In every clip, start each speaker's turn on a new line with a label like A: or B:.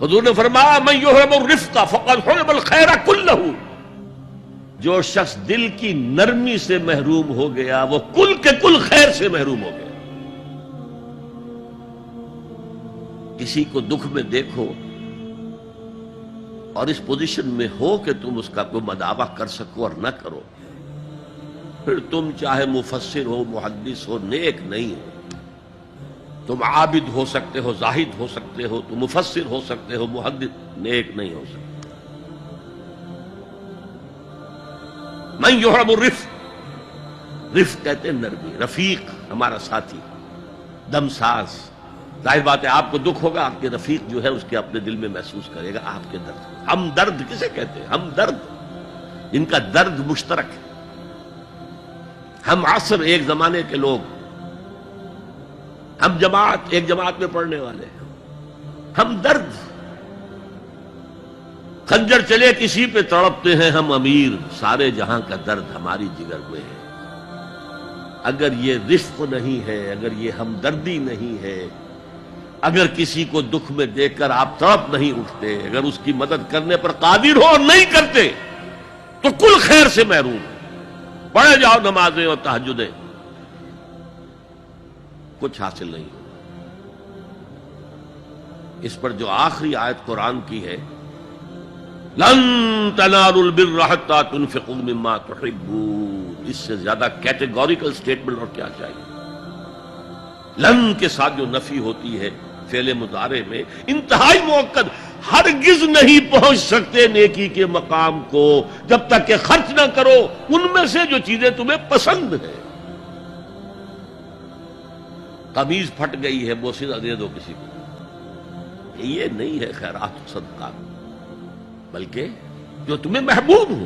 A: حضور نے فرمایا من یحرم الرفق فقد حرم الخیر کلہ، جو شخص دل کی نرمی سے محروم ہو گیا وہ کل کے کل خیر سے محروم ہو گیا۔ کسی کو دکھ میں دیکھو اور اس پوزیشن میں ہو کہ تم اس کا کوئی مداوع کر سکو اور نہ کرو، پھر تم چاہے مفسر ہو، محدث ہو، نیک نہیں ہو۔ تم عابد ہو سکتے ہو، زاہد ہو سکتے ہو، تم مفسر ہو سکتے ہو، محدث، نیک نہیں ہو سکتے۔ من یحرم الرفق، رفق کہتے ہیں نرمی، رفیق ہمارا ساتھی، دمساز۔ ظاہر بات ہے آپ کو دکھ ہوگا، آپ کے رفیق جو ہے اس کے اپنے دل میں محسوس کرے گا آپ کے درد۔ ہم درد کسے کہتے ہیں؟ ہم درد، جن کا درد مشترک ہے۔ ہم عصر، ایک زمانے کے لوگ، ہم جماعت، ایک جماعت میں پڑھنے والے، ہم درد۔ خنجر چلے کسی پہ تڑپتے ہیں ہم امیر، سارے جہاں کا درد ہماری جگر میں ہے۔ اگر یہ رفق نہیں ہے، اگر یہ ہمدردی نہیں ہے، اگر کسی کو دکھ میں دیکھ کر آپ تڑپ نہیں اٹھتے، اگر اس کی مدد کرنے پر قادر ہو اور نہیں کرتے تو کل خیر سے محروم ہے۔ پڑھے جاؤ نمازیں اور تہجدیں، کچھ حاصل نہیں۔ اس پر جو آخری آیت قرآن کی ہے، لن تنالوا البر حتى تنفقوا مما تحبون، اس سے زیادہ کیٹیگوریکل سٹیٹمنٹ اور کیا چاہیے؟ لن کے ساتھ جو نفی ہوتی ہے فعل مضارع میں، انتہائی مؤکد، ہرگز نہیں پہنچ سکتے نیکی کے مقام کو جب تک کہ خرچ نہ کرو ان میں سے جو چیزیں تمہیں پسند ہیں۔ قمیض پھٹ گئی ہے، بوسیدہ دے دو کسی کو، یہ نہیں ہے خیرات و صدقات، بلکہ جو تمہیں محبوب ہو۔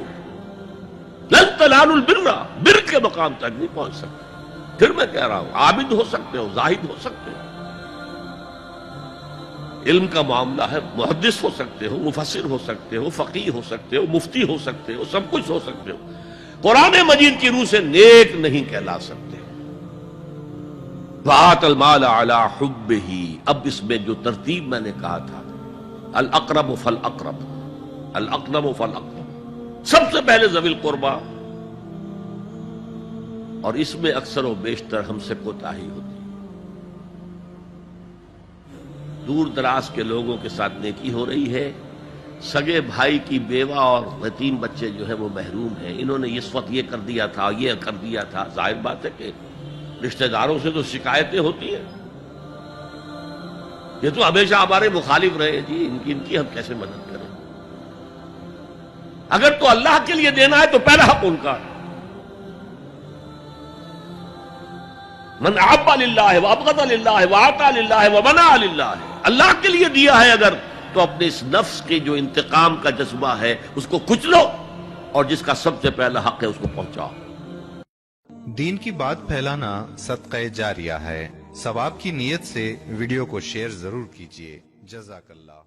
A: لن تنالوا البر، بر کے مقام تک نہیں پہنچ سکتے۔ پھر میں کہہ رہا ہوں، عابد ہو سکتے ہو، زاہد ہو سکتے ہو، علم کا معاملہ ہے، محدث ہو سکتے ہو، مفسر ہو سکتے ہو، فقیہ ہو سکتے ہو، مفتی ہو سکتے ہو، سب کچھ ہو سکتے ہو، قرآن مجید کی روح سے نیک نہیں کہلا سکتے۔ وَآتَ الْمَالَ عَلَى حُبِّهِ، اب اس میں جو ترتیب میں نے کہا تھا، الْأَقْرَبُ فَالْأَقْرَبُ، الْأَقْرَبُ فَالْأَقْرَبُ، سب سے پہلے ذوی القربیٰ، اور اس میں اکثر و بیشتر ہم سے کوتاہی ہوتی ہے۔ دور دراز کے لوگوں کے ساتھ نیکی ہو رہی ہے، سگے بھائی کی بیوہ اور یتیم بچے جو ہیں وہ محروم ہیں، انہوں نے اس وقت یہ کر دیا تھا، یہ کر دیا تھا۔ ظاہر بات ہے کہ رشتہ داروں سے تو شکایتیں ہوتی ہیں، یہ تو ہمیشہ ہمارے مخالف رہے، جی ان کی ہم کیسے مدد کریں؟ اگر تو اللہ کے لیے دینا ہے تو پہلا حق ان کا ہے۔ من احب للہ وابغض للہ واعطى للہ ومنع للہ، اللہ کے لیے دیا ہے اگر تو اپنے اس نفس کے جو انتقام کا جذبہ ہے اس کو کچلو، اور جس کا سب سے پہلا حق ہے اس کو پہنچاؤ۔
B: دین کی بات پھیلانا صدقہ جاریہ ہے، ثواب کی نیت سے ویڈیو کو شیئر ضرور کیجیے۔ جزاک اللہ۔